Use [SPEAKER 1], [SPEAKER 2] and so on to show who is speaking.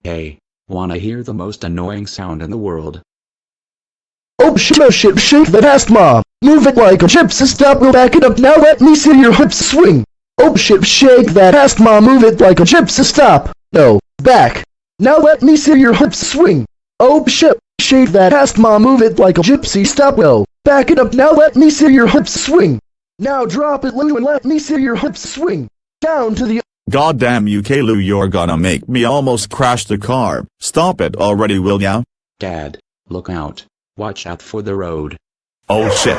[SPEAKER 1] Hey, wanna hear the most annoying sound in the world?
[SPEAKER 2] Oh shit, shake that ass, mom. Move it like a gypsy, stop, we'll back it up, now let me see your hips swing. Oh shit, shake that ass, mom, move it like a gypsy, stop. No, back. Now let me see your hips swing. Oh shit, shake that ass, mom, move it like a gypsy, stop. No, back it up, now let me see your hips swing. Now drop it low and let me see your hips swing. Down to the—
[SPEAKER 3] Goddamn you, Caillou, you're gonna make me almost crash the car. Stop it already, will ya?
[SPEAKER 1] Dad, look out. Watch out for the road.
[SPEAKER 3] Oh shit.